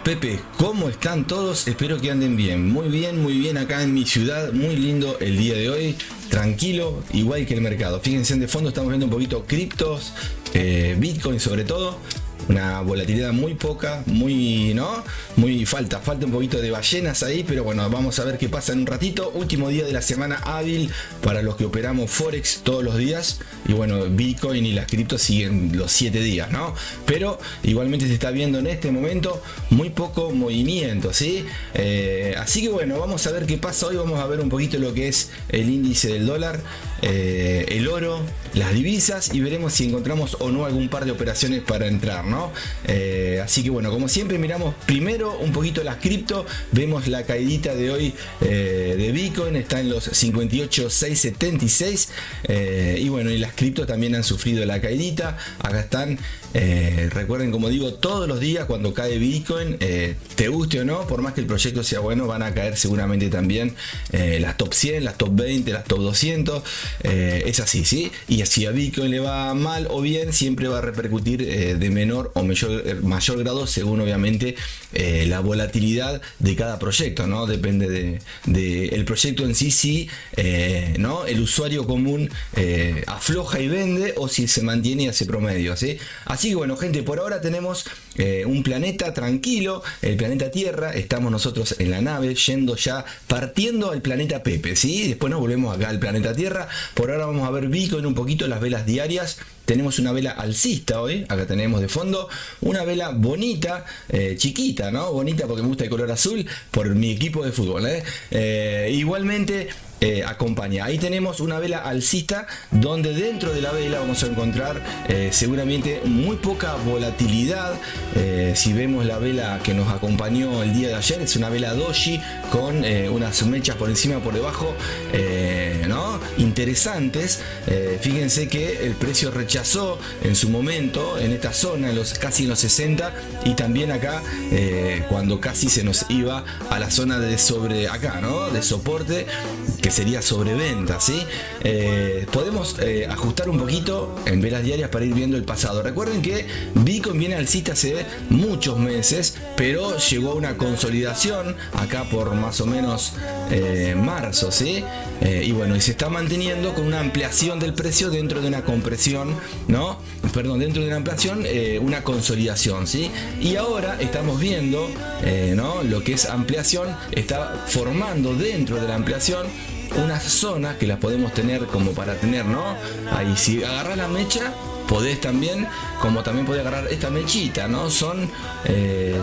Pepe, ¿cómo están todos? Espero que anden bien, muy bien acá en mi ciudad, muy lindo el día de hoy, tranquilo, igual que el mercado. Fíjense, de fondo estamos viendo un poquito criptos, Bitcoin sobre todo, una volatilidad muy poca, falta un poquito de ballenas ahí, pero bueno, vamos a ver qué pasa en un ratito. Último día de la semana hábil para los que operamos Forex todos los días, y bueno, Bitcoin y las criptos siguen los 7 días, ¿no? Pero igualmente se está viendo en este momento muy poco movimiento, ¿sí? Así que bueno, vamos a ver qué pasa hoy. Vamos a ver un poquito lo que es el índice del dólar, el oro, las divisas, y veremos si encontramos o no algún par de operaciones para entrar, ¿no? Así que bueno, como siempre miramos primero un poquito las cripto. Vemos la caidita de hoy de Bitcoin, está en los 58,676, y bueno, y las cripto también han sufrido la caidita. Acá están, recuerden, como digo todos los días, cuando cae Bitcoin, te guste o no, por más que el proyecto sea bueno, van a caer seguramente también las top 100, las top 20, las top 200, es así, ¿sí? Y si a Bitcoin le va mal o bien, siempre va a repercutir de menor o mayor grado, según obviamente la volatilidad de cada proyecto, ¿no? Depende de el proyecto en sí, ¿no? El usuario común afloja y vende, o si se mantiene y hace promedio, ¿sí? Así que bueno, gente, por ahora tenemos un planeta tranquilo, el planeta Tierra. Estamos nosotros en la nave yendo ya, partiendo al planeta Pepe, ¿sí? Después nos volvemos acá al planeta Tierra. Por ahora vamos a ver Bitcoin un poquito, las velas diarias. Tenemos una vela alcista hoy, acá tenemos de fondo una vela bonita, chiquita, ¿no? Bonita porque me gusta el color azul por mi equipo de fútbol, igualmente acompaña. Ahí tenemos una vela alcista, donde dentro de la vela vamos a encontrar seguramente muy poca volatilidad. Si vemos la vela que nos acompañó el día de ayer, es una vela doji con unas mechas por encima y por debajo, ¿no? Interesantes. Fíjense que el precio rechazó en su momento en esta zona, casi en los 60, y también acá cuando casi se nos iba a la zona de acá, ¿no? De soporte, que sería sobreventa, ¿sí? Podemos ajustar un poquito en velas diarias para ir viendo el pasado. Recuerden que Bitcoin viene alcista hace muchos meses, pero llegó a una consolidación acá por más o menos marzo, ¿sí? Y bueno, y se está manteniendo con una ampliación del precio dentro de una compresión, ¿no? Perdón, dentro de una ampliación, una consolidación, ¿sí? Y ahora estamos viendo, ¿no? Lo que es ampliación, está formando dentro de la ampliación unas zonas que las podemos tener como para tener, ¿no? Ahí, si agarras la mecha, podés también, como también podés agarrar esta mechita, ¿no? Son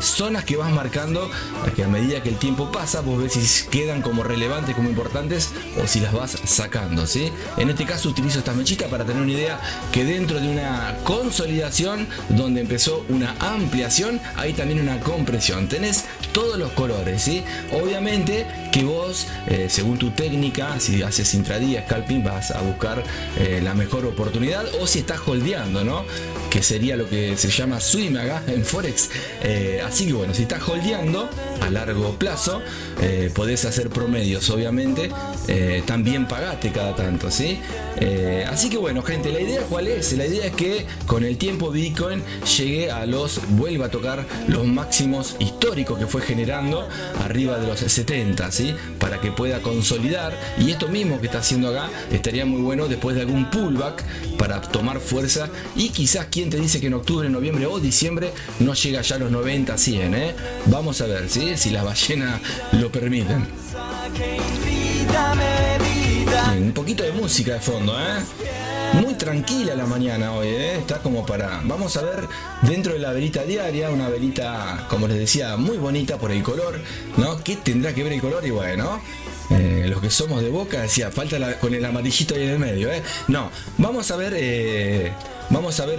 zonas que vas marcando, que a medida que el tiempo pasa, vos ves si quedan como relevantes, como importantes, o si las vas sacando, ¿sí? En este caso utilizo esta mechita para tener una idea que dentro de una consolidación, donde empezó una ampliación, hay también una compresión. Tenés todos los colores, ¿sí? Obviamente que vos, según tu técnica, si haces intradía, scalping, vas a buscar la mejor oportunidad, o si estás holdeando, ¿no? Que sería lo que se llama swing acá en Forex. Así que bueno, si estás holdeando a largo plazo, podés hacer promedios, obviamente. También pagate cada tanto, ¿sí? Así que bueno, gente, la idea ¿cuál es? La idea es que con el tiempo Bitcoin vuelva a tocar los máximos históricos que fue generando, arriba de los 70, ¿sí? Para que pueda consolidar, y esto mismo que está haciendo acá estaría muy bueno después de algún pullback para tomar fuerza, y quizás quien te dice que en octubre, noviembre o diciembre no llega ya a los 90, 100, vamos a ver, ¿sí? Si las ballenas lo permiten. Un poquito de música de fondo, muy tranquila la mañana hoy, está como para... Vamos a ver dentro de la velita diaria, una velita, como les decía, muy bonita por el color, ¿no? ¿Qué tendrá que ver el color? Y bueno, los que somos de Boca, decía, falta con el amarillito ahí en el medio, No, vamos a ver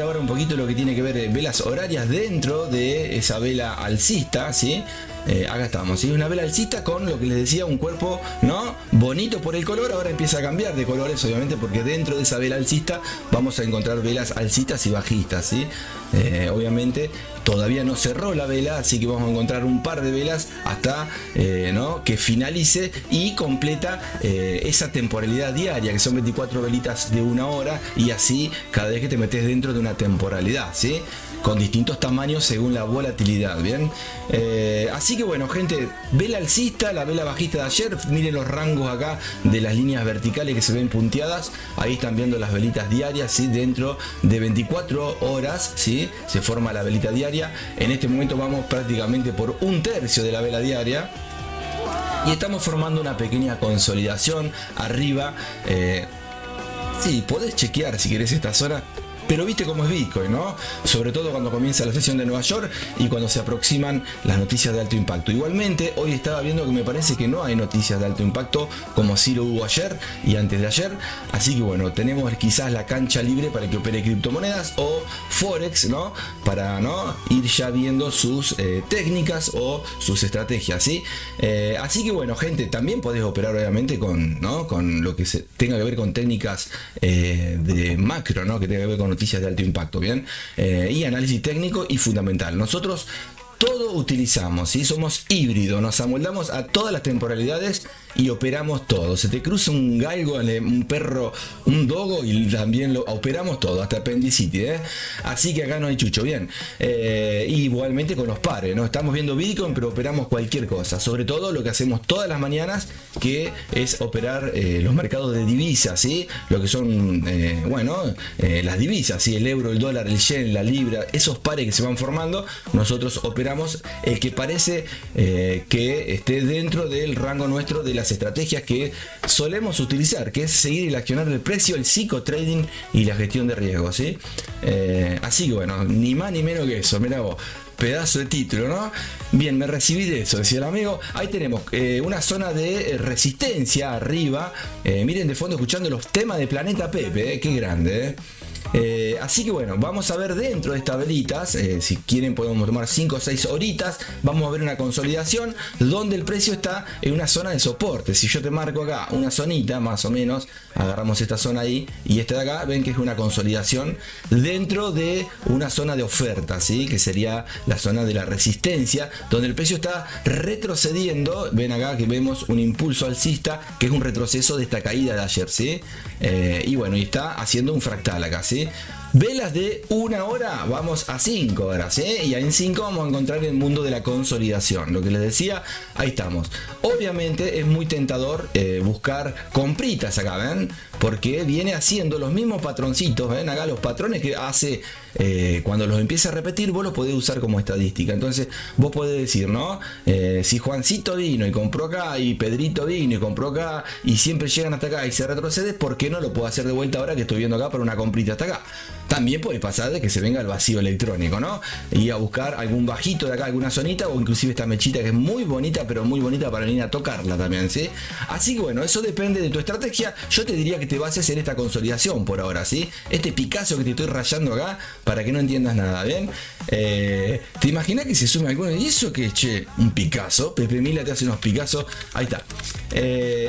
ahora un poquito lo que tiene que ver velas horarias dentro de esa vela alcista, ¿sí? Acá estamos, ¿sí? Una vela alcista con lo que les decía, un cuerpo, ¿no? Bonito por el color, ahora empieza a cambiar de colores, obviamente, porque dentro de esa vela alcista vamos a encontrar velas alcistas y bajistas, ¿sí? Obviamente todavía no cerró la vela, así que vamos a encontrar un par de velas hasta ¿no? que finalice y completa esa temporalidad diaria, que son 24 velitas de 1 hora, y así cada vez que te metes dentro de una temporalidad, ¿sí? Con distintos tamaños según la volatilidad, ¿bien? Así que bueno, gente, vela alcista, la vela bajista de ayer, miren los rangos acá de las líneas verticales que se ven punteadas, ahí están viendo las velitas diarias, ¿sí? Dentro de 24 horas, ¿sí? Se forma la velita diaria. En este momento vamos prácticamente por 1/3 de la vela diaria y estamos formando una pequeña consolidación arriba. Sí, podés chequear si querés esta zona, pero viste cómo es Bitcoin, ¿no? Sobre todo cuando comienza la sesión de Nueva York y cuando se aproximan las noticias de alto impacto. Igualmente, hoy estaba viendo que me parece que no hay noticias de alto impacto como sí lo hubo ayer y antes de ayer. Así que bueno, tenemos quizás la cancha libre para que opere criptomonedas o Forex, ¿no? Para ¿no? ir ya viendo sus técnicas o sus estrategias, ¿sí? Así que bueno, gente, también podés operar obviamente con, ¿no? con lo que tenga que ver con técnicas de macro, ¿no? Que tenga que ver con noticias de alto impacto, bien, y análisis técnico y fundamental. Nosotros todo utilizamos, ¿sí? Somos híbridos, nos amoldamos a todas las temporalidades y operamos todo. Se te cruza un galgo, un perro, un dogo y también lo operamos todo, hasta apendicitis, ¿eh? Así que acá no hay chucho, bien. Igualmente con los pares, ¿no? Estamos viendo Bitcoin, pero operamos cualquier cosa. Sobre todo lo que hacemos todas las mañanas, que es operar los mercados de divisas, ¿sí? Lo que son, las divisas, ¿sí? El euro, el dólar, el yen, la libra, esos pares que se van formando, nosotros operamos el que parece que esté dentro del rango nuestro de las estrategias que solemos utilizar, que es seguir el accionar del precio, el psicotrading y la gestión de riesgos, ¿sí? Así que bueno, ni más ni menos que eso, mirá vos. Pedazo de título, ¿no? Bien, me recibí de eso, decía el amigo. Ahí tenemos una zona de resistencia arriba. Miren de fondo escuchando los temas de Planeta Pepe, qué grande, así que bueno, vamos a ver dentro de estas velitas, si quieren podemos tomar 5 o 6 horitas, vamos a ver una consolidación donde el precio está en una zona de soporte. Si yo te marco acá una zonita, más o menos, agarramos esta zona ahí y esta de acá, ven que es una consolidación dentro de una zona de oferta, ¿sí? Que sería la zona de la resistencia, donde el precio está retrocediendo. Ven acá que vemos un impulso alcista, que es un retroceso de esta caída de ayer, ¿sí? Y bueno, y está haciendo un fractal acá, ¿sí? Velas de 1 hora, vamos a 5 horas, y en 5 vamos a encontrar el mundo de la consolidación. Lo que les decía, ahí estamos. Obviamente es muy tentador buscar compritas acá, ¿ven? Porque viene haciendo los mismos patroncitos, ¿ven? Acá los patrones que hace cuando los empieza a repetir, vos los podés usar como estadística. Entonces vos podés decir, ¿no? Si Juancito vino y compró acá, y Pedrito vino y compró acá, y siempre llegan hasta acá y se retrocede, ¿por qué no lo puedo hacer de vuelta ahora que estoy viendo acá para una comprita hasta acá? También puede pasar de que se venga el vacío electrónico, ¿no? Y a buscar algún bajito de acá, alguna zonita, o inclusive esta mechita que es muy bonita, pero muy bonita para venir a tocarla también, ¿sí? Así que bueno, eso depende de tu estrategia. Yo te diría que te bases en esta consolidación por ahora, ¿sí? Este Picasso que te estoy rayando acá, para que no entiendas nada, ¿bien? ¿Te imaginas que se sume alguno? ¿Y eso que che? Un Picasso. Pepe Mila te hace unos Picassos. Ahí está.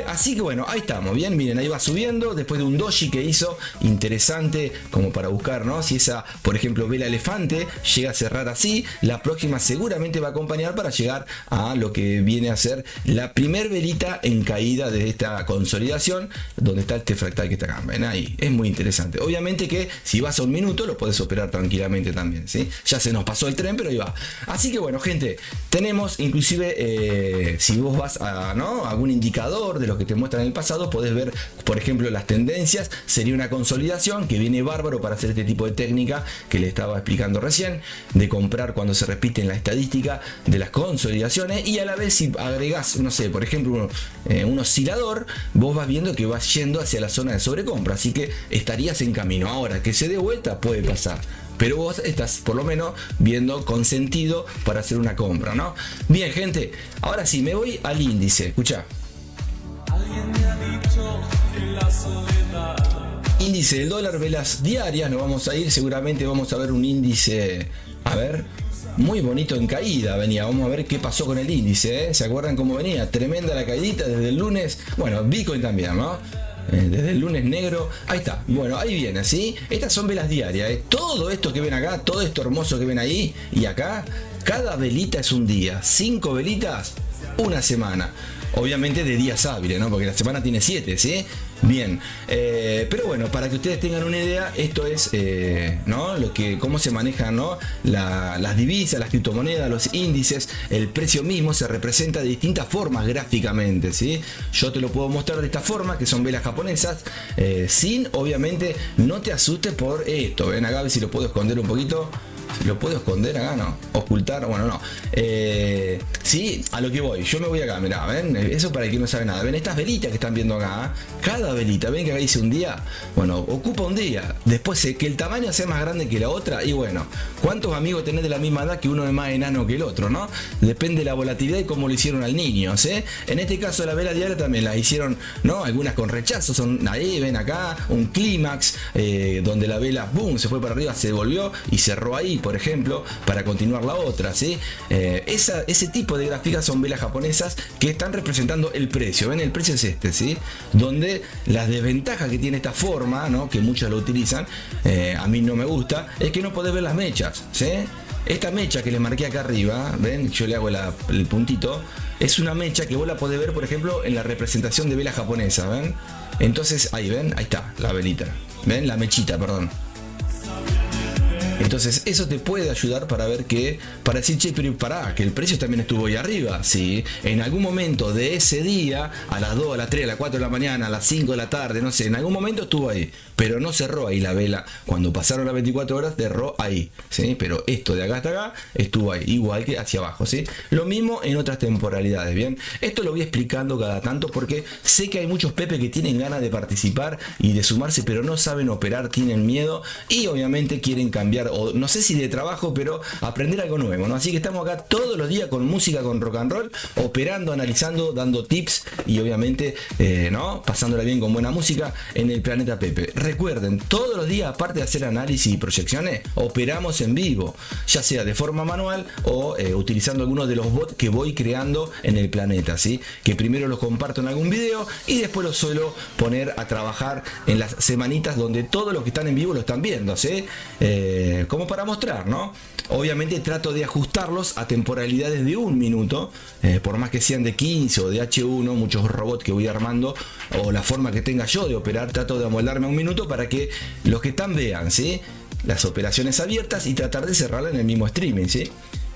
Así que bueno, ahí estamos, bien, miren, ahí va subiendo después de un doji que hizo interesante como para buscar, ¿no? Si esa, por ejemplo, vela elefante llega a cerrar así, la próxima seguramente va a acompañar para llegar a lo que viene a ser la primer velita en caída de esta consolidación, donde está este fractal que está acá, ven ahí, es muy interesante. Obviamente que si vas a 1 minuto lo puedes operar tranquilamente también, ¿sí? Ya se nos pasó el tren, pero ahí va. Así que bueno, gente, tenemos inclusive, si vos vas a, ¿no? algún indicador de lo que te muestran en el pasado, podés ver, por ejemplo, las tendencias. Sería una consolidación que viene bárbaro para hacer este tipo de técnica que le estaba explicando recién, de comprar cuando se repite en la estadística de las consolidaciones, y a la vez si agregás, no sé, por ejemplo, un oscilador, vos vas viendo que vas yendo hacia la zona de sobrecompra, así que estarías en camino. Ahora, que se dé vuelta puede pasar, pero vos estás por lo menos viendo con sentido para hacer una compra, ¿no? Bien, gente, ahora sí, me voy al índice, escucha. Alguien me ha dicho que la soledad índice del dólar, velas diarias, nos vamos a ir, seguramente vamos a ver un índice, a ver, muy bonito en caída venía. Vamos a ver qué pasó con el índice, ¿eh? ¿Se acuerdan cómo venía? Tremenda la caidita desde el lunes. Bueno, Bitcoin también, ¿no? Desde el lunes negro, ahí está, bueno, ahí viene, ¿sí? Estas son velas diarias, ¿eh? Todo esto que ven acá, todo esto hermoso que ven ahí y acá, cada velita es un día, 5 velitas, una semana. Obviamente de días hábiles, ¿no? Porque la semana tiene 7, ¿sí? Bien, pero bueno, para que ustedes tengan una idea, esto es, ¿no? Cómo se manejan, ¿no? Las divisas, las criptomonedas, los índices, el precio mismo se representa de distintas formas gráficamente, ¿sí? Yo te lo puedo mostrar de esta forma, que son velas japonesas, sin, obviamente, no te asustes por esto. Ven acá a ver si lo puedo esconder un poquito. ¿Lo puedo esconder acá? No. Ocultar, bueno, no. Sí, a lo que voy. Yo me voy acá, mirá, ¿ven? Eso para el que no sabe nada. ¿Ven estas velitas que están viendo acá? Cada velita, ¿ven que acá dice un día? Bueno, ocupa un día. Después que el tamaño sea más grande que la otra. Y bueno, ¿cuántos amigos tenés de la misma edad que uno es más enano que el otro, no? Depende de la volatilidad y cómo lo hicieron al niño, ¿sí? En este caso la vela diaria también las hicieron, ¿no? Algunas con rechazo. Son ahí, ven acá, un clímax, donde la vela, boom, se fue para arriba, se volvió y cerró ahí, por ejemplo, para continuar la otra, ¿sí? Ese tipo de gráficas son velas japonesas que están representando el precio. Ven, el precio es este, ¿sí? Donde las desventajas que tiene esta forma, ¿no? Que muchos lo utilizan, a mí no me gusta, es que no podés ver las mechas, ¿sí? Esta mecha que les marqué acá arriba, ven, yo le hago el puntito, es una mecha que vos la podés ver, por ejemplo, en la representación de vela japonesa, ¿ven? Entonces, ahí ven, ahí está, la velita, ven, la mechita, perdón. Entonces eso te puede ayudar para ver para decir, che, pero pará, que el precio también estuvo ahí arriba, ¿sí? En algún momento de ese día, a las 2, a las 3, a las 4 de la mañana, a las 5 de la tarde, no sé, en algún momento estuvo ahí, pero no cerró ahí la vela. Cuando pasaron las 24 horas, cerró ahí, ¿sí? Pero esto de acá hasta acá estuvo ahí, igual que hacia abajo, ¿sí? Lo mismo en otras temporalidades, ¿bien? Esto lo voy explicando cada tanto porque sé que hay muchos Pepe que tienen ganas de participar y de sumarse, pero no saben operar, tienen miedo y obviamente quieren cambiar, o no sé si de trabajo, pero aprender algo nuevo, ¿no? Así que estamos acá todos los días con música, con rock and roll, operando, analizando, dando tips y obviamente, ¿no? Pasándola bien con buena música en el Planeta Pepe. Recuerden, todos los días, aparte de hacer análisis y proyecciones, operamos en vivo, ya sea de forma manual o utilizando algunos de los bots que voy creando en el planeta, ¿sí? Que primero los comparto en algún video y después los suelo poner a trabajar en las semanitas donde todos los que están en vivo lo están viendo, ¿sí? Como para mostrar, ¿no? Obviamente trato de ajustarlos a temporalidades de 1 minuto, por más que sean de 15 o de H1, muchos robots que voy armando, o la forma que tenga yo de operar, trato de amoldarme a 1 minuto para que los que están vean, ¿sí? Las operaciones abiertas y tratar de cerrarla en el mismo streaming, ¿sí?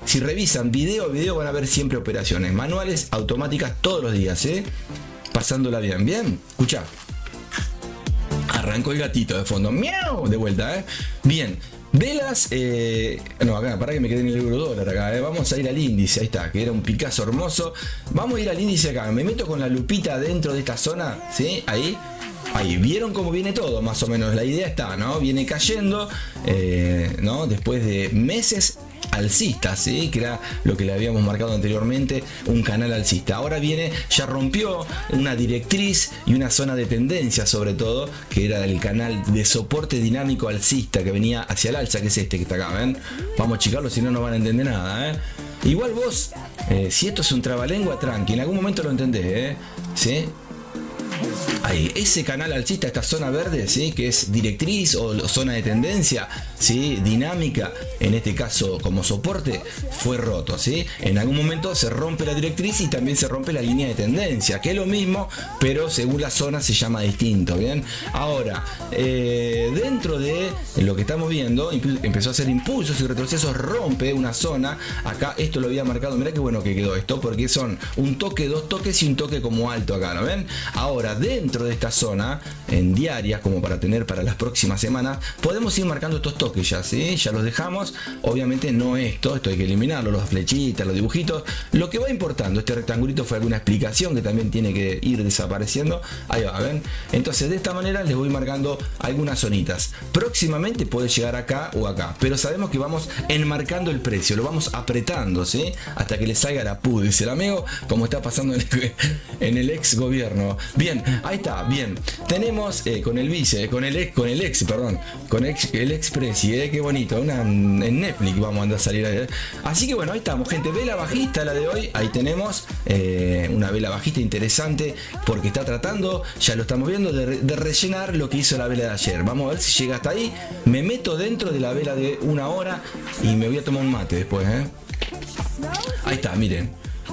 Si revisan video a video van a ver siempre operaciones manuales, automáticas todos los días, ¿sí? Pasándola bien, ¿bien? Escucha. Arrancó el gatito de fondo, miau, de vuelta, ¿eh? Bien. Velas, no, acá, para que me quede en el euro dólar acá, vamos a ir al índice, ahí está, que era un Picasso hermoso. Vamos a ir al índice acá, me meto con la lupita dentro de esta zona, ¿sí? Ahí, vieron cómo viene todo, más o menos, la idea está, ¿no? Viene cayendo, ¿no? Después de meses alcista, ¿sí? Que era lo que le habíamos marcado anteriormente, un canal alcista. Ahora ya rompió una directriz y una zona de tendencia, sobre todo, que era el canal de soporte dinámico alcista que venía hacia el alza, que es este que está acá, ¿ven? Vamos a achicarlo, si no, no van a entender nada, ¿eh? Igual vos, si esto es un trabalengua, tranqui, en algún momento lo entendés, ¿sí? Ahí, ese canal alcista, esta zona verde, ¿sí? Que es directriz o zona de tendencia, ¿sí? Dinámica, en este caso como soporte, fue roto, ¿sí? En algún momento se rompe la directriz y también se rompe la línea de tendencia, que es lo mismo, pero según la zona se llama distinto, ¿bien? Ahora, dentro de lo que estamos viendo, empezó a hacer impulsos y retrocesos, rompe una zona. Acá esto lo había marcado, mirá qué bueno que quedó esto, porque son un toque, 2 toques y un toque como alto acá, ¿no ven? Ahora, dentro de esta zona, en diarias, como para tener para las próximas semanas, podemos ir marcando estos toques ya, ¿sí? Ya los dejamos, obviamente no esto hay que eliminarlo, las flechitas, los dibujitos, lo que va importando, este rectangulito fue alguna explicación que también tiene que ir desapareciendo, ahí va, ¿ven? Entonces de esta manera les voy marcando algunas zonitas, próximamente puede llegar acá o acá, pero sabemos que vamos enmarcando el precio, lo vamos apretando, ¿sí? Hasta que le salga la pu, dice el amigo, como está pasando en el ex gobierno. Bien, ahí está, bien. Tenemos con el vice, con el expresi, qué bonito. En Netflix vamos a andar a salir. Así que bueno, ahí estamos, gente. Vela bajista la de hoy. Ahí tenemos una vela bajista interesante porque está tratando, ya lo estamos viendo, de rellenar lo que hizo la vela de ayer. Vamos a ver si llega hasta ahí. Me meto dentro de la vela de 1 hora y me voy a tomar un mate después. Ahí está, miren.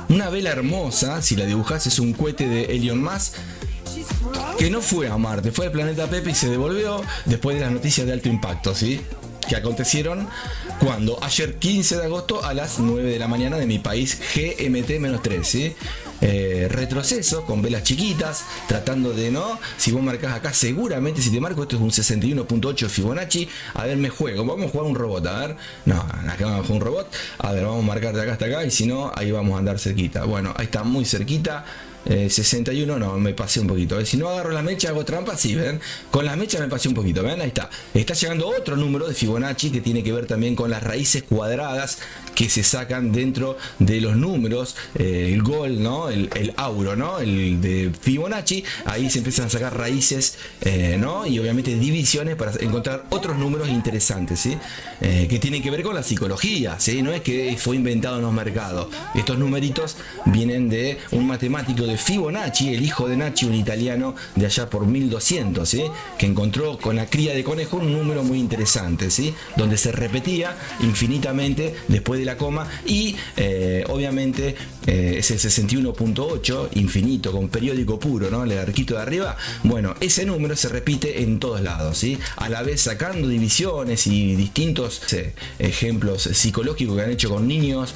Una vela hermosa, si la dibujás es un cohete de Elon Musk que no fue a Marte, fue al planeta Pepe y se devolvió después de las noticias de alto impacto, ¿sí? Que acontecieron cuando ayer 15 de agosto a las 9 de la mañana de mi país GMT-3, ¿sí? Retroceso con velas chiquitas, tratando de no, si vos marcás acá, seguramente si te marco, esto es un 61.8 Fibonacci. A ver, me juego, vamos a jugar un robot, a ver, no, acá vamos a jugar un robot, a ver, vamos a marcar de acá hasta acá y si no, ahí vamos a andar cerquita. Bueno, ahí está muy cerquita. 61, no, me pasé un poquito. Si no agarro la mecha, hago trampa, sí, ven. Con las mechas me pasé un poquito, ven, ahí está. Está llegando otro número de Fibonacci que tiene que ver también con las raíces cuadradas que se sacan dentro de los números. El gol, ¿no? El auro, ¿no? El de Fibonacci. Ahí se empiezan a sacar raíces, ¿no? Y obviamente divisiones para encontrar otros números interesantes, ¿sí? Que tienen que ver con la psicología, ¿sí? No es que fue inventado en los mercados. Estos numeritos vienen de un matemático de Fibonacci, el hijo de Nachi, un italiano de allá por 1200, ¿sí? Que encontró con la cría de conejo un número muy interesante, ¿sí? Donde se repetía infinitamente después de la coma y obviamente es el 61.8, infinito, con periódico puro, ¿no? El arquito de arriba. Bueno, ese número se repite en todos lados, ¿sí? A la vez sacando divisiones y distintos ejemplos psicológicos que han hecho con niños.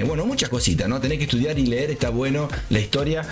Bueno, muchas cositas, ¿no? Tenés que estudiar y leer, está bueno la historia.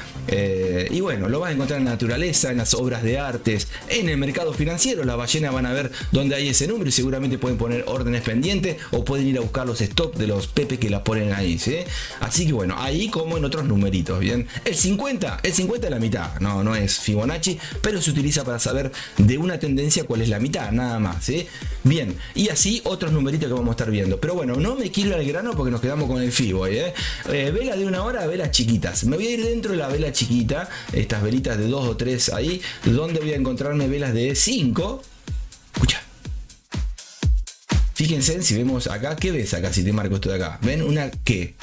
Y bueno, lo vas a encontrar en la naturaleza, en las obras de artes, en el mercado financiero. Las ballenas van a ver dónde hay ese número y seguramente pueden poner órdenes pendientes o pueden ir a buscar los stops de los pepes que las ponen ahí, ¿sí? Así que bueno, ahí como en otros numeritos, ¿bien? El 50 es la mitad, no es Fibonacci, pero se utiliza para saber de una tendencia cuál es la mitad, nada más, ¿sí? Bien, y así otros numeritos que vamos a estar viendo. Pero bueno, no me quiero ir al grano porque nos quedamos con el Fibo, vela de 1 hora, velas chiquitas. Me voy a ir dentro de la vela chiquita, estas velitas de 2 o 3 ahí, donde voy a encontrarme velas de 5. Escucha. Fíjense si vemos acá, ¿qué ves acá si te marco esto de acá? ¿Ven? Una ¿qué?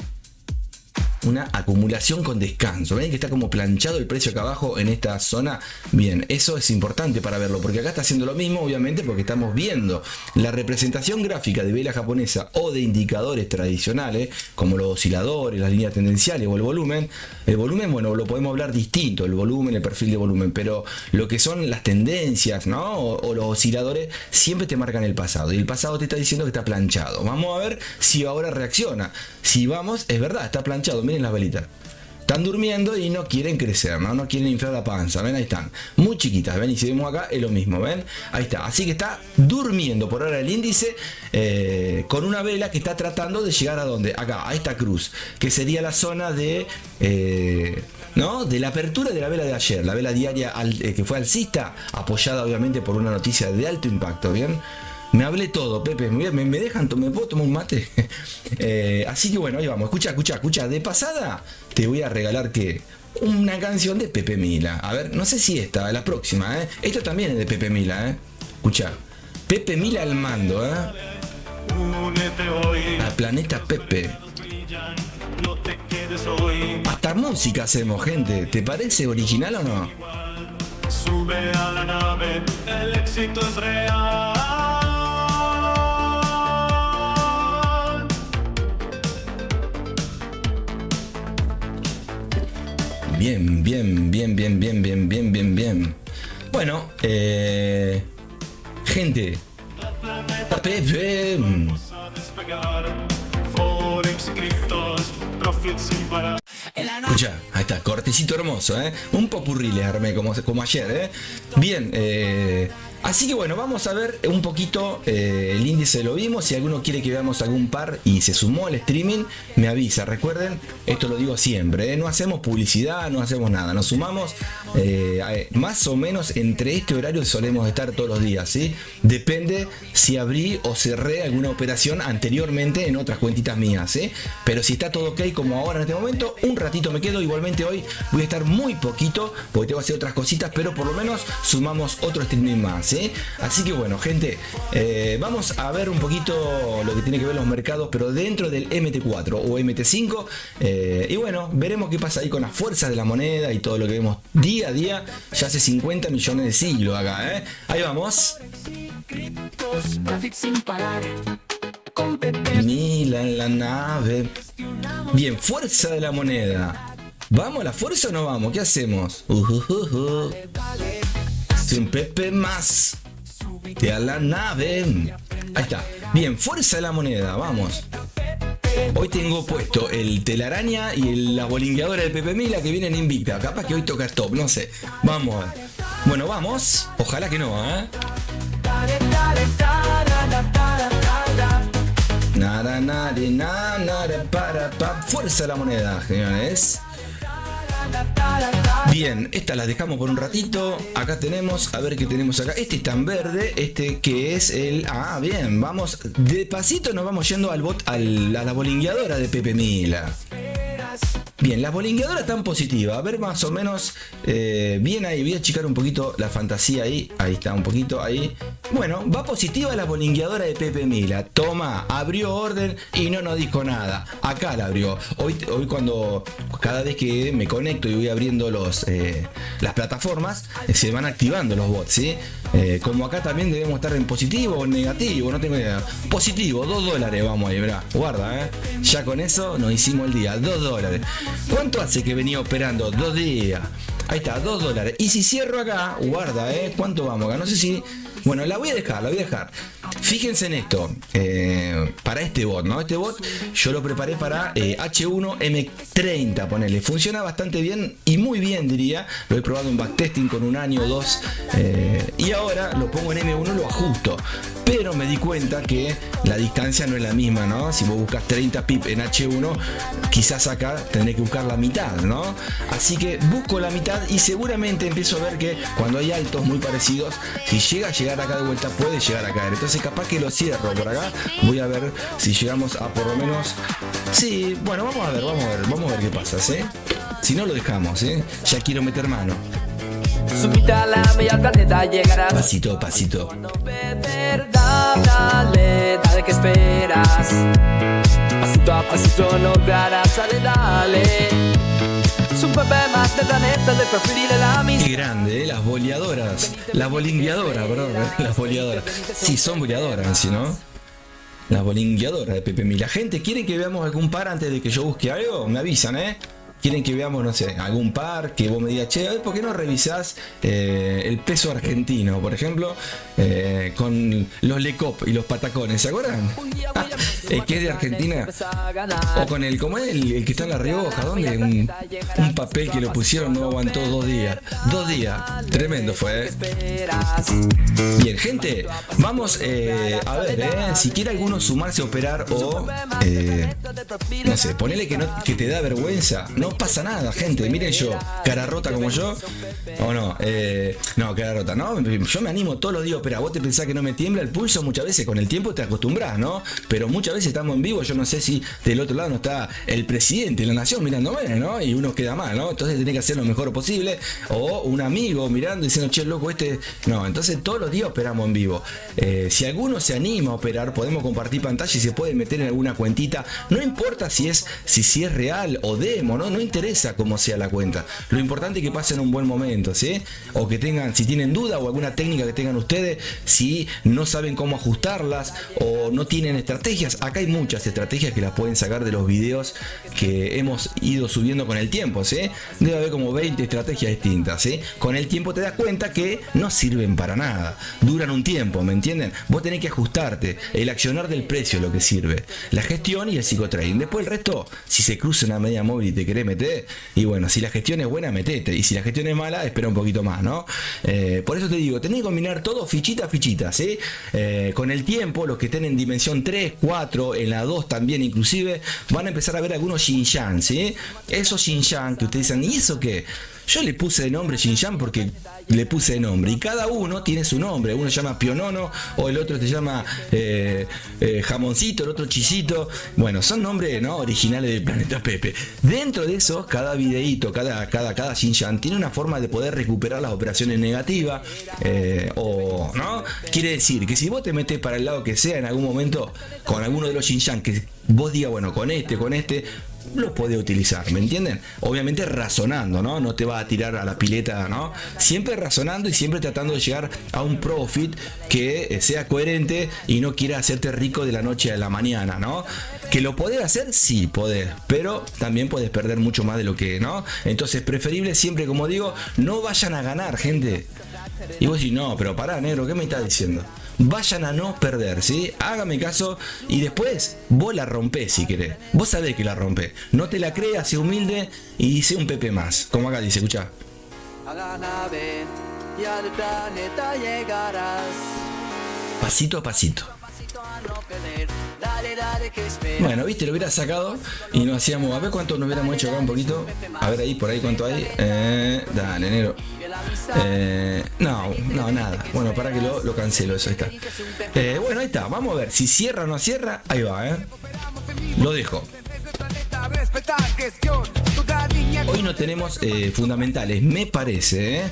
Una acumulación con descanso. ¿Ven que está como planchado el precio acá abajo en esta zona? Bien, eso es importante para verlo, porque acá está haciendo lo mismo, obviamente, porque estamos viendo la representación gráfica de vela japonesa o de indicadores tradicionales, como los osciladores, las líneas tendenciales o el volumen. El volumen, bueno, lo podemos hablar distinto, el volumen, el perfil de volumen, pero lo que son las tendencias, ¿no? O los osciladores, siempre te marcan el pasado, y el pasado te está diciendo que está planchado. Vamos a ver si ahora reacciona. Si vamos, es verdad, está planchado. Miren las velitas. Están durmiendo y no quieren crecer, no quieren inflar la panza. Ven, ahí están. Muy chiquitas, ven, y si vemos acá es lo mismo, ven. Ahí está. Así que está durmiendo por ahora el índice con una vela que está tratando de llegar a dónde. Acá, a esta cruz, que sería la zona de ¿no? De la apertura de la vela de ayer, la vela diaria que fue alcista, apoyada obviamente por una noticia de alto impacto, ¿bien? Me hablé todo, Pepe, me dejan, ¿me puedo tomar un mate? Así que bueno, ahí vamos, escucha, de pasada te voy a regalar que una canción de Pepe Mila. A ver, no sé si esta, la próxima, esta también es de Pepe Mila, escucha, Pepe Mila al mando, A Planeta Pepe. Hasta música hacemos, gente, ¿te parece original o no? Sube a la nave, el éxito es real. Bien. Bueno, gente. Pepe. Escucha, ahí está, cortecito hermoso, Un popurrí les armé como ayer, Bien, Así que bueno, vamos a ver un poquito el índice, lo vimos. Si alguno quiere que veamos algún par y se sumó al streaming, me avisa. Recuerden, esto lo digo siempre, no hacemos publicidad, no hacemos nada. Nos sumamos más o menos entre este horario solemos estar todos los días, ¿sí? Depende si abrí o cerré alguna operación anteriormente en otras cuentitas mías, ¿sí? Pero si está todo ok como ahora en este momento, un ratito me quedo. Igualmente hoy voy a estar muy poquito porque tengo que hacer otras cositas, pero por lo menos sumamos otro streaming más, ¿sí? Así que bueno, gente, vamos a ver un poquito lo que tiene que ver los mercados, pero dentro del MT4 o MT5, y bueno, veremos qué pasa ahí con las fuerzas de la moneda y todo lo que vemos día a día. Ya hace 50 millones de siglos acá, ¿eh? Ahí vamos. Mila en la nave. Bien, fuerza de la moneda. ¿Vamos a la fuerza o no vamos? ¿Qué hacemos? Un Pepe más de a la nave. Ahí está. Bien, fuerza de la moneda, vamos. Hoy tengo puesto el telaraña y la bolingueadora de Pepe Mila que vienen invicta. Capaz que hoy toca stop, no sé. Vamos. Bueno, vamos. Ojalá que no, ¿eh? Nada, nada, nada, para. Fuerza de la moneda, señores. Bien, estas las dejamos por un ratito. Acá tenemos, a ver qué tenemos acá. Este está en verde, este que es el... Ah, bien, vamos, de pasito nos vamos yendo al bot, a la bolingueadora de Pepe Mila. Bien, la bolingueadora está en positiva. A ver más o menos, bien ahí, voy a achicar un poquito la fantasía ahí. Ahí está, un poquito ahí. Bueno, va positiva la bolingueadora de Pepe Mila. Toma, abrió orden y no nos dijo nada. Acá la abrió. Hoy cuando, cada vez que me conecto y voy abriendo las plataformas, se van activando los bots, ¿sí? Como acá también debemos estar en positivo o en negativo, no tengo idea. Positivo, $2, vamos ahí, mirá. Guarda, ya con eso nos hicimos el día, $2. ¿Cuánto hace que venía operando? 2 días. Ahí está, $2. Y si cierro acá, guarda, ¿cuánto vamos acá? No sé si... Bueno, la voy a dejar. Fíjense en esto, para este bot, ¿no? Este bot yo lo preparé para H1M30, ponele. Funciona bastante bien y muy bien, diría. Lo he probado en backtesting con 1 año o 2. Y ahora lo pongo en M1, lo ajusto. Pero me di cuenta que la distancia no es la misma, ¿no? Si vos buscas 30 pip en H1, quizás acá tendré que buscar la mitad, ¿no? Así que busco la mitad y seguramente empiezo a ver que cuando hay altos muy parecidos, si llega a llegar acá de vuelta, puede llegar a caer. Entonces capaz que lo cierro por acá. Voy a ver si llegamos a por lo menos... Sí, bueno, vamos a ver qué pasa, ¿sí? Si no lo dejamos, ya quiero meter mano. Subita a la media al planeta llegarás. Pasito a pasito. Dale, dale, ¿qué esperas? Pasito a pasito lograrás, dale. Es un Pepe más del planeta, de preferir la misma. Qué grande, las boleadoras. Las bolingueadoras, perdón, las boleadoras. Sí, son boleadoras en sí, ¿no? Las bolingueadoras de Pepe Mila. Gente, ¿quieren que veamos algún par antes de que yo busque algo? Me avisan, ¿Quieren que veamos, no sé, algún par que vos me digas, che, ¿por qué no revisás el peso argentino, por ejemplo, con los Lecop y los patacones? ¿Se acuerdan? El que es de Argentina. O con el, ¿cómo es? El que está en La Rioja, ¿dónde? Un papel que lo pusieron, no aguantó 2 días. 2 días. Tremendo fue, Bien, gente, vamos a ver, si quiere alguno sumarse a operar o, no sé, ponele que te da vergüenza. No pasa nada, gente. Miren yo, cara rota como yo. O no, no, cara rota, ¿no? Yo me animo todos los días a operar. Vos te pensás que no me tiembla el pulso, muchas veces con el tiempo te acostumbras, ¿no? Pero muchas veces estamos en vivo, yo no sé si del otro lado no está el presidente de la nación mirándome, ¿no? Y uno queda mal, ¿no? Entonces tenés que hacer lo mejor posible. O un amigo mirando y diciendo, che, loco, No, entonces todos los días operamos en vivo. Si alguno se anima a operar, podemos compartir pantalla y se puede meter en alguna cuentita. No importa si es real o demo, ¿no? No interesa cómo sea la cuenta. Lo importante es que pasen un buen momento, ¿sí? O que tengan, si tienen duda o alguna técnica que tengan ustedes, si no saben cómo ajustarlas o no tienen estrategias. Acá hay muchas estrategias que las pueden sacar de los videos que hemos ido subiendo con el tiempo, ¿sí? Debe haber como 20 estrategias distintas, ¿sí? Con el tiempo te das cuenta que no sirven para nada. Duran un tiempo, ¿me entienden? Vos tenés que ajustarte. El accionar del precio es lo que sirve. La gestión y el psicotrading. Después el resto, si se cruza una media móvil y te querés metés. Y bueno, si la gestión es buena, metete. Y si la gestión es mala, espera un poquito más, ¿no? Por eso te digo, tenés que combinar todo fichita a fichita, ¿sí? Con el tiempo, los que estén en dimensión 3, 4, en la 2 también inclusive, van a empezar a ver algunos Xinjiang, ¿sí? Esos Xinjiang que ustedes dicen, ¿y eso qué? Yo le puse de nombre Xinjiang porque le puse de nombre. Y cada uno tiene su nombre. Uno se llama Pionono, o el otro se llama Jamoncito, el otro Chisito. Bueno, son nombres, ¿no?, originales del planeta Pepe. Dentro de eso, cada videíto, cada Xinjiang tiene una forma de poder recuperar las operaciones negativas. ¿No? Quiere decir que si vos te metés para el lado que sea en algún momento con alguno de los Xinjiang, que vos digas, bueno, con este, lo podés utilizar, ¿me entienden? Obviamente razonando, ¿no? No te vas a tirar a la pileta, ¿no? Siempre razonando y siempre tratando de llegar a un profit que sea coherente y no quiera hacerte rico de la noche a la mañana, ¿no? ¿Que lo podés hacer? Sí, podés, pero también podés perder mucho más de lo que, ¿no? Entonces, preferible siempre, como digo, no vayan a ganar, gente. Y vos decís, no, pero pará, negro, ¿qué me estás diciendo? Vayan a no perder, ¿sí? Hágame caso y después vos la rompés si querés. Vos sabés que la rompés. No te la creas, sé humilde y sé un Pepe más. Como acá dice, escuchá. A la nave y al planeta llegarás. Pasito a pasito. Dale, dale, que espera. Bueno, viste, lo hubiera sacado y nos hacíamos, a ver cuánto nos hubiéramos hecho acá un poquito. A ver ahí, por ahí cuánto hay. Dale, negro. No, nada. Bueno, para que lo cancelo, eso, ahí está. Bueno, ahí está. Vamos a ver si cierra o no cierra. Ahí va, Lo dejo. Hoy no tenemos fundamentales, me parece,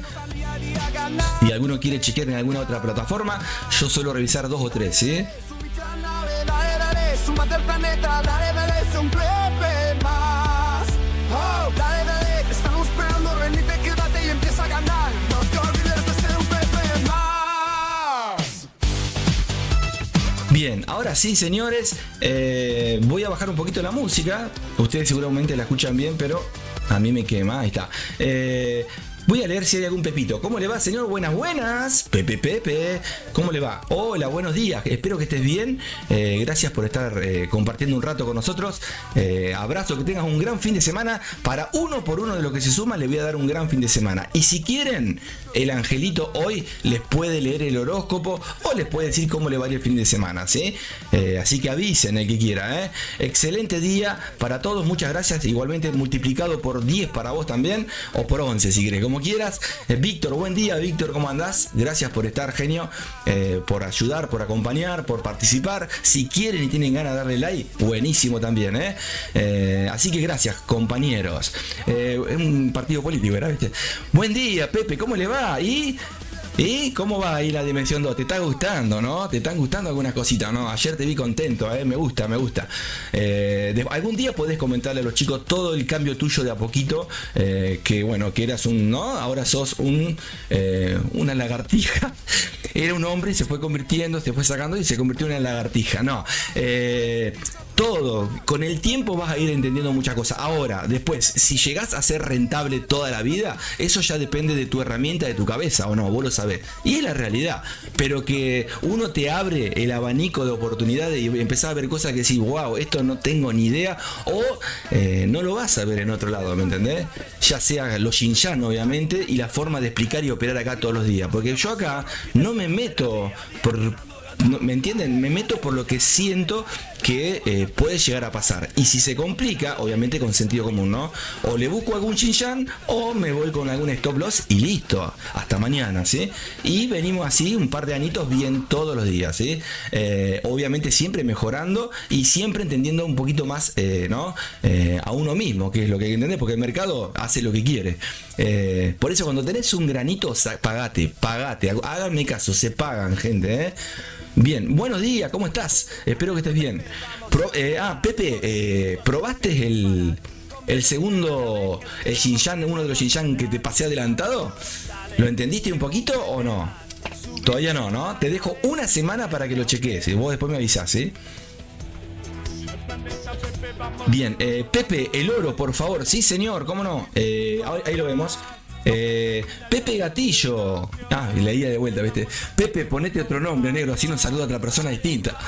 Si alguno quiere chequear en alguna otra plataforma, yo suelo revisar 2 o 3, ¿sí? Súmate al planeta, dale, dale, sé un Pepe más. Oh, dale, dale, te estamos esperando, venite, quédate y empieza a ganar. No te olvides de ser un Pepe más. Bien, ahora sí, señores, voy a bajar un poquito la música. Ustedes seguramente la escuchan bien, pero a mí me quema, ahí está. Voy a leer si hay algún Pepito. ¿Cómo le va, señor? Buenas. Pepe. ¿Cómo le va? Hola, buenos días. Espero que estés bien. Gracias por estar compartiendo un rato con nosotros. Abrazo, que tengas un gran fin de semana. Para uno por uno de los que se suman, les voy a dar un gran fin de semana. Y si quieren, el angelito hoy les puede leer el horóscopo o les puede decir cómo le va a ir el fin de semana, ¿sí? Así que avisen el que quiera, Excelente día para todos. Muchas gracias. Igualmente multiplicado por 10 para vos también. O por 11 si querés, como quieras. Víctor, buen día. Víctor, ¿cómo andás? Gracias por estar, genio, por ayudar, por acompañar, por participar. Si quieren y tienen ganas de darle like, buenísimo también, así que gracias, compañeros. Es un partido político, ¿verdad? ¿Viste? Buen día, Pepe, ¿cómo le va? ¿Y cómo va ahí la dimensión 2? ¿Te está gustando, no? ¿Te están gustando algunas cositas, no? Ayer te vi contento, me gusta. Algún día podés comentarle a los chicos todo el cambio tuyo de a poquito, que bueno, que eras un, ¿no? Ahora sos una lagartija. Era un hombre y se fue convirtiendo, se fue sacando y se convirtió en una lagartija, no. Todo, con el tiempo vas a ir entendiendo muchas cosas. Ahora, después, si llegás a ser rentable toda la vida, eso ya depende de tu herramienta, de tu cabeza, o no, vos lo sabés. Y es la realidad. Pero que uno te abre el abanico de oportunidades y empezás a ver cosas que decís, wow, esto no tengo ni idea, o no lo vas a ver en otro lado, ¿me entendés? Ya sea los Xinjiang, obviamente, y la forma de explicar y operar acá todos los días. Porque yo acá no me meto por... ¿Me entienden? Me meto por lo que siento que puede llegar a pasar. Y si se complica, obviamente con sentido común, ¿no? O le busco algún Xinjiang o me voy con algún stop loss y listo. Hasta mañana, ¿sí? Y venimos así un par de añitos bien todos los días, ¿sí? Obviamente siempre mejorando y siempre entendiendo un poquito más, ¿no? A uno mismo, que es lo que hay que entender, porque el mercado hace lo que quiere. Por eso cuando tenés un granito, pagate. Háganme caso, se pagan, gente, Bien, buenos días, ¿cómo estás? Espero que estés bien. Pepe, ¿probaste el segundo, el Xinjiang, uno de los Xinjiang que te pasé adelantado? ¿Lo entendiste un poquito o no? Todavía no, ¿no? Te dejo una semana para que lo cheques y vos después me avisás, ¿sí? Bien, Pepe, el oro, por favor. Sí, señor, ¿cómo no? Ahí lo vemos. Pepe Gatillo. Leía de vuelta, ¿viste? Pepe, ponete otro nombre, negro, así nos saluda a otra persona distinta.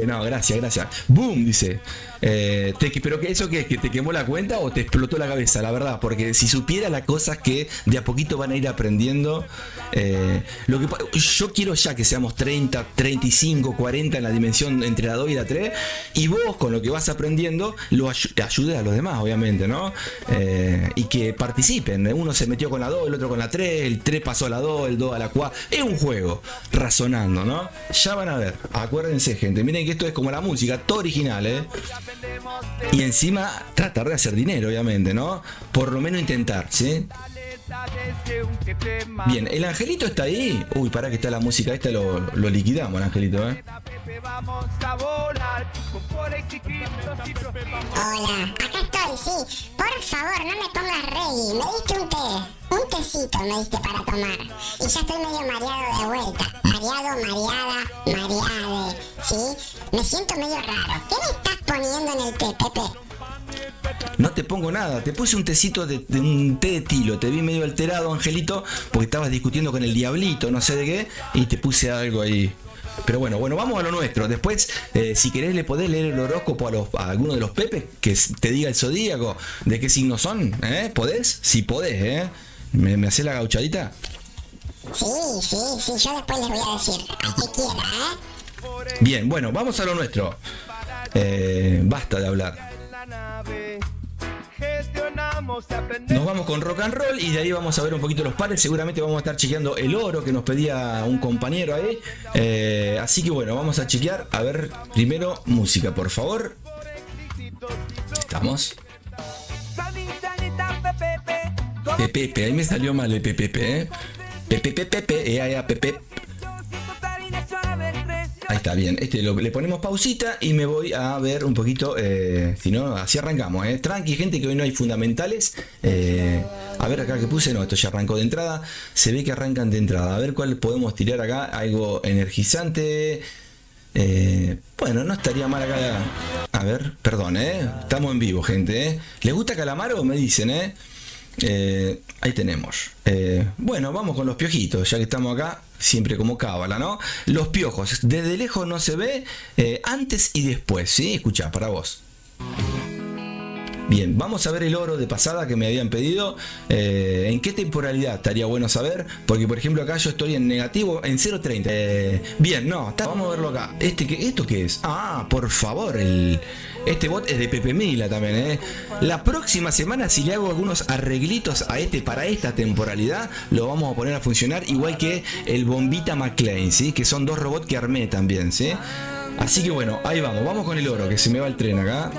No, gracias. Boom, dice. Pero que eso que es, que te quemó la cuenta o te explotó la cabeza, la verdad, porque si supiera las cosas que de a poquito van a ir aprendiendo, yo quiero ya que seamos 30, 35, 40 en la dimensión entre la 2 y la 3, y vos con lo que vas aprendiendo ayudes a los demás, obviamente, ¿no? Y que participen. Uno se metió con la 2, el otro con la 3, el 3 pasó a la 2, el 2 a la 4. Es un juego, razonando, ¿no? Ya van a ver, acuérdense, gente, miren que esto es como la música, todo original, ¿eh? Y encima tratar de hacer dinero, obviamente, ¿no? Por lo menos intentar, ¿sí? Bien, el angelito está ahí. Uy, pará que está la música esta, lo liquidamos el angelito, ¿eh? Hola, acá estoy, sí. Por favor, no me pongas reggae. Me diste un té. Un tecito me diste para tomar. Y ya estoy medio mareado de vuelta. Mareade. ¿Sí? Me siento medio raro. ¿Qué me estás poniendo en el té, Pepe? No te pongo nada, te puse un tecito de un té de tilo. Te vi medio alterado, angelito, porque estabas discutiendo con el diablito, no sé de qué, y te puse algo ahí. Pero bueno, vamos a lo nuestro. Después, si querés, le podés leer el horóscopo a alguno de los Pepes, que te diga el zodíaco, de qué signos son, ¿eh? ¿Podés? Sí podés, ¿eh? ¿Me hacés la gauchadita? Sí, yo después les voy a decir, al que quiera, ¿eh? Bien, bueno, vamos a lo nuestro. Basta de hablar. Nos vamos con rock and roll y de ahí vamos a ver un poquito los pares. Seguramente vamos a estar chequeando el oro que nos pedía un compañero ahí. Así que bueno, vamos a chequear. A ver, primero música, por favor. Estamos. Pepe, ahí me salió mal el Pepe, ¿eh? Pepe. Ahí está, bien. Le ponemos pausita y me voy a ver un poquito. Si no, así arrancamos, tranqui, gente, que hoy no hay fundamentales. A ver acá que puse. No, esto ya arrancó de entrada. Se ve que arrancan de entrada. A ver cuál podemos tirar acá. Algo energizante. Bueno, no estaría mal acá. A ver, perdón, estamos en vivo, gente, ¿Les gusta Calamaro? Me dicen, ahí tenemos. Bueno, vamos con los piojitos, ya que estamos acá, siempre como cábala, ¿no? Los piojos, desde lejos no se ve, antes y después, ¿sí? Escuchá, para vos. Bien, vamos a ver el oro de pasada que me habían pedido. ¿En qué temporalidad? Estaría bueno saber. Porque, por ejemplo, acá yo estoy en negativo, en 0.30. Bien, no, vamos a verlo acá. ¿Esto qué es? Ah, por favor, este bot es de Pepe Mila también, La próxima semana, si le hago algunos arreglitos a para esta temporalidad, lo vamos a poner a funcionar, igual que el Bombita McLean, ¿sí? Que son dos robots que armé también, ¿sí? Así que bueno, ahí vamos con el oro, que se me va el tren acá.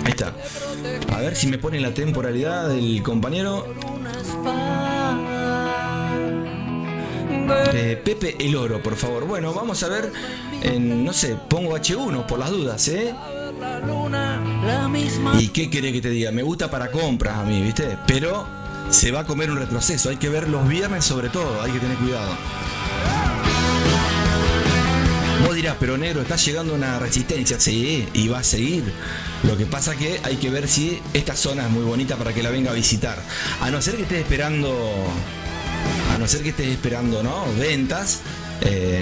Ahí está. A ver si me pone la temporalidad del compañero. Pepe el oro, por favor. Bueno, vamos a ver. No sé, pongo H1 por las dudas, ¿Y qué querés que te diga? Me gusta para compras a mí, ¿viste? Pero se va a comer un retroceso. Hay que ver los viernes sobre todo. Hay que tener cuidado. Vos dirás, pero negro, está llegando una resistencia. Sí, y va a seguir. Lo que pasa que hay que ver si esta zona es muy bonita para que la venga a visitar. A no ser que estés esperando, ¿no? Ventas.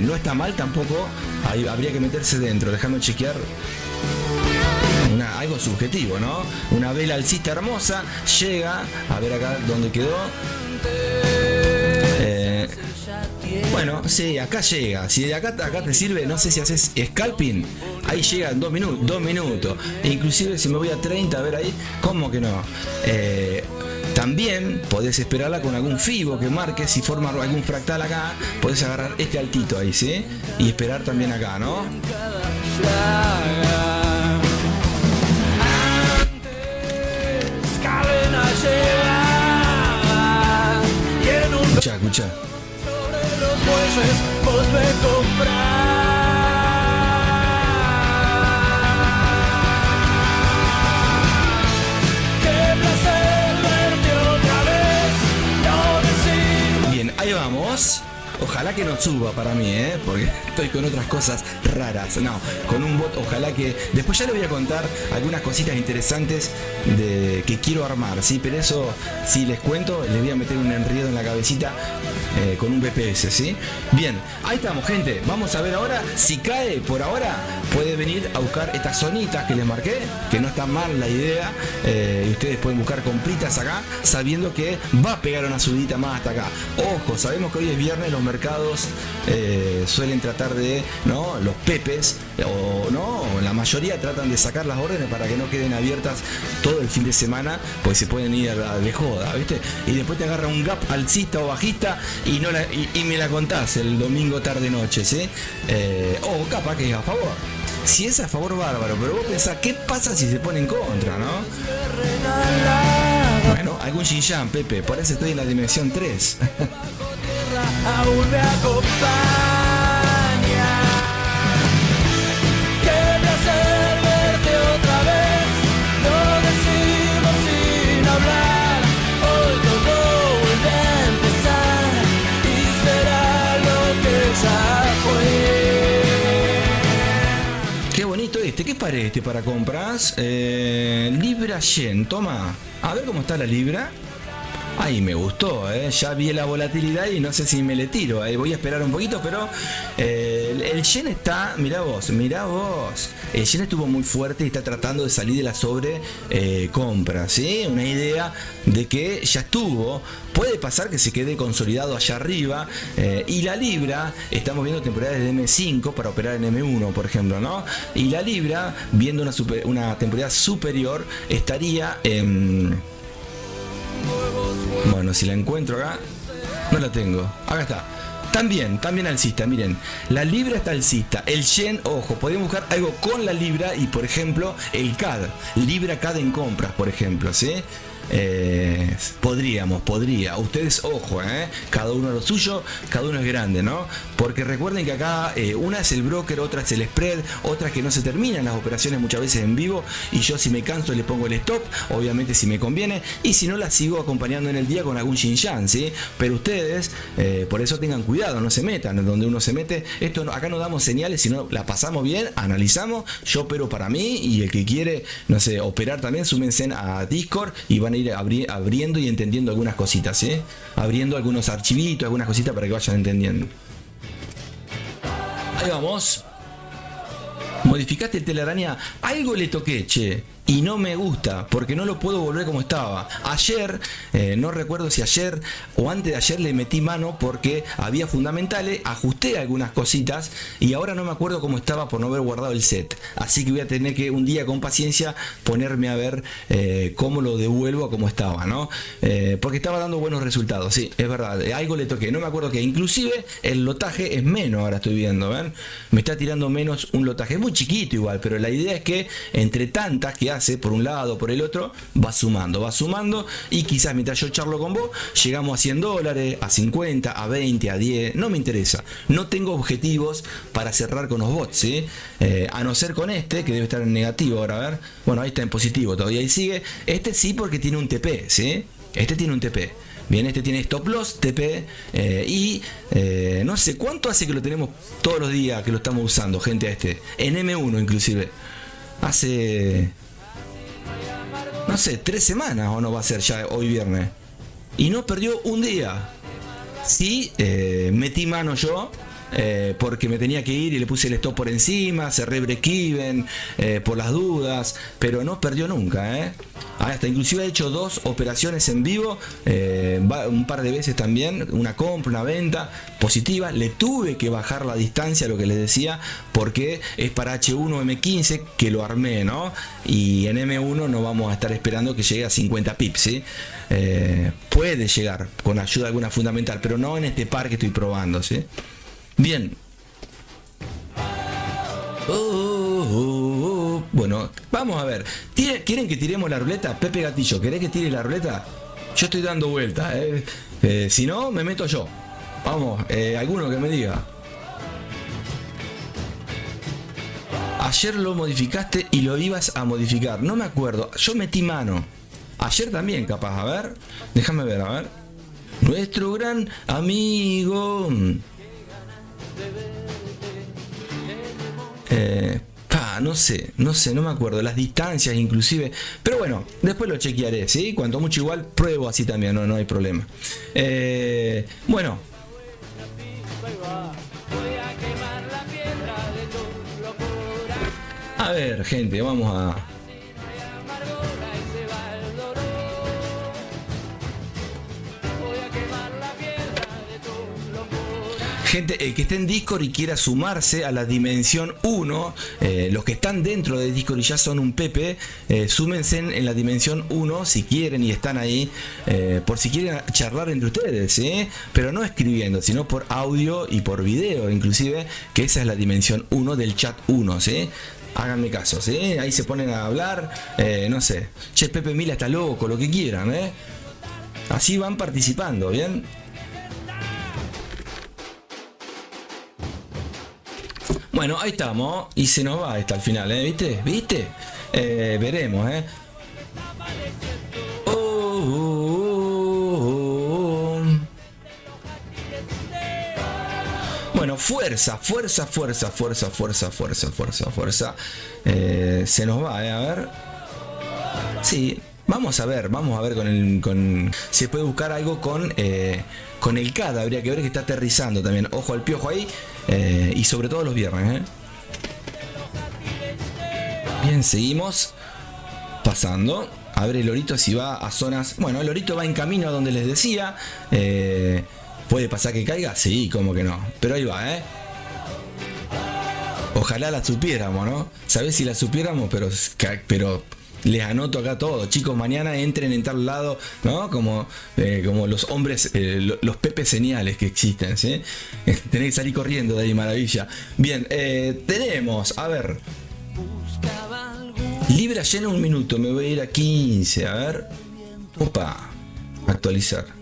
No está mal tampoco. Ahí habría que meterse dentro. Déjame chequear. Algo subjetivo, ¿no? Una vela alcista hermosa. Llega. A ver acá dónde quedó. Bueno, sí, acá llega. Si de acá te sirve, no sé si haces scalping, ahí llega en 2 minutos. Inclusive si me voy a 30, a ver ahí, ¿cómo que no? También podés esperarla con algún fibo que marque. Si forma algún fractal acá, podés agarrar este altito ahí, ¿sí? Y esperar también acá, ¿no? Escucha. Bien, ahí vamos. Ojalá que no suba para mí, porque estoy con otras cosas raras. No, con un bot, ojalá que... Después ya les voy a contar algunas cositas interesantes que quiero armar, ¿sí? Pero eso, si les cuento, les voy a meter un enredo en la cabecita con un BPS, ¿sí? Bien, ahí estamos, gente. Vamos a ver ahora, si cae por ahora, puede venir a buscar estas zonitas que les marqué, que no está mal la idea, y ustedes pueden buscar compritas acá, sabiendo que va a pegar una subidita más hasta acá. Ojo, sabemos que hoy es viernes, los mercados suelen tratar de, ¿no? Los pepes, o no, la mayoría tratan de sacar las órdenes para que no queden abiertas todo el fin de semana, pues se pueden ir de joda, ¿viste? Y después te agarra un gap alcista o bajista y me la contás el domingo tarde noche, ¿sí? O capaz que es a favor. Si es a favor, bárbaro, pero vos pensás, ¿qué pasa si se pone en contra, no? Bueno, algún Xinjiang, Pepe, por eso estoy en la dimensión 3. Aún me acompaña. Qué placer verte otra vez. Lo decimos sin hablar. Hoy todo vuelve a empezar y será lo que ya fue. Qué bonito este, ¿qué parece este para compras? Libra Yen, toma. A ver cómo está la libra. Ahí me gustó, ya vi la volatilidad y no sé si me le tiro, voy a esperar un poquito, pero el yen está, mirá vos, el yen estuvo muy fuerte y está tratando de salir de la sobre compra, ¿sí? Una idea de que ya estuvo, puede pasar que se quede consolidado allá arriba, y la libra, estamos viendo temporadas de M5 para operar en M1, por ejemplo, ¿no? Y la libra, viendo una temporada superior, estaría en... Bueno, si la encuentro acá, no la tengo. Acá está. También alcista, miren. La libra está alcista. El yen, ojo, podemos buscar algo con la libra y, por ejemplo, el CAD. Libra CAD en compras, por ejemplo, ¿sí? Podría. Ustedes, ojo, cada uno lo suyo, cada uno es grande, ¿no? Porque recuerden que acá una es el broker, otra es el spread, otra es que no se terminan las operaciones muchas veces en vivo y yo si me canso le pongo el stop, obviamente si me conviene, y si no la sigo acompañando en el día con algún Xinjiang, ¿sí? Pero ustedes, por eso tengan cuidado, no se metan donde uno se mete. Acá no damos señales, sino la pasamos bien, analizamos, yo opero para mí y el que quiere, no sé, operar también, súmense a Discord y van a ir abriendo y entendiendo algunas cositas, abriendo algunos archivitos, algunas cositas para que vayan entendiendo. Ahí vamos. Modificaste el telaraña, algo le toqué, che, y no me gusta, porque no lo puedo volver como estaba. Ayer, no recuerdo si ayer o antes de ayer le metí mano porque había fundamentales, ajusté algunas cositas y ahora no me acuerdo cómo estaba por no haber guardado el set. Así que voy a tener que un día con paciencia ponerme a ver cómo lo devuelvo a como estaba, ¿no? Porque estaba dando buenos resultados, sí, es verdad, algo le toqué, no me acuerdo qué. Inclusive el lotaje es menos, ahora estoy viendo, ¿ven? Me está tirando menos un lotaje, es muy chiquito igual, pero la idea es que entre tantas que hace por un lado por el otro va sumando y quizás mientras yo charlo con vos llegamos a $100, a 50, a 20, a 10, no me interesa, no tengo objetivos para cerrar con los bots, ¿sí? A no ser con este que debe estar en negativo ahora, a ver, bueno, ahí está en positivo todavía y sigue, este sí porque tiene un TP, ¿sí? Este tiene un TP. Bien, este tiene stop loss, TP, y no sé cuánto hace que lo tenemos todos los días que lo estamos usando, gente, en M1 inclusive. Hace, no sé, 3 semanas o no va a ser ya hoy viernes. Y no perdió un día. Sí, metí mano yo. Porque me tenía que ir y le puse el stop por encima, cerré break-even por las dudas, pero no perdió nunca, hasta inclusive he hecho 2 operaciones en vivo, un par de veces también, una compra, una venta positiva. Le tuve que bajar la distancia, lo que les decía, porque es para H1 M15 que lo armé, ¿no? Y en M1 no vamos a estar esperando que llegue a 50 pips, ¿sí? Puede llegar con ayuda alguna fundamental, pero no en este par que estoy probando, ¿sí? Bien. Bueno, vamos a ver. ¿Quieren que tiremos la ruleta? Pepe Gatillo, ¿querés que tire la ruleta? Yo estoy dando vuelta, si no, me meto yo. Vamos, alguno que me diga. Ayer lo modificaste y lo ibas a modificar. No me acuerdo. Yo metí mano. Ayer también, capaz. A ver. Déjame ver, a ver. Nuestro gran amigo. No sé, no me acuerdo, las distancias inclusive, pero bueno, después lo chequearé, ¿sí? Cuanto mucho igual pruebo así también, no hay problema. Bueno. A ver, gente, vamos a... Gente, el que esté en Discord y quiera sumarse a la dimensión 1, los que están dentro de Discord y ya son un Pepe, súmense en la dimensión 1 si quieren y están ahí, por si quieren charlar entre ustedes, ¿sí? Pero no escribiendo, sino por audio y por video, inclusive, que esa es la dimensión 1 del chat 1, ¿sí? Háganme caso, ¿sí? Ahí se ponen a hablar, no sé, che, Pepe Mila está loco, lo que quieran, ¿eh? Así van participando, ¿bien? Bueno, ahí estamos, y se nos va hasta el final, ¿viste? Veremos, Bueno, fuerza. Se nos va, a ver. Sí, vamos a ver con se puede buscar algo con el CAD, habría que ver que está aterrizando también. Ojo al piojo ahí. Y sobre todo los viernes, Bien, seguimos pasando. A ver el lorito si va a zonas. Bueno, el lorito va en camino a donde les decía. ¿Puede pasar que caiga? Sí, como que no. Pero ahí va, Ojalá la supiéramos, ¿no? ¿Sabés si la supiéramos? Pero les anoto acá todo, chicos, mañana entren en tal lado, ¿no? Como los hombres, los Pepe señales que existen, ¿sí? Tenés que salir corriendo de ahí, maravilla. Bien, tenemos, a ver. Libra llena 1 minuto, me voy a ir a 15, a ver. Opa, actualizar.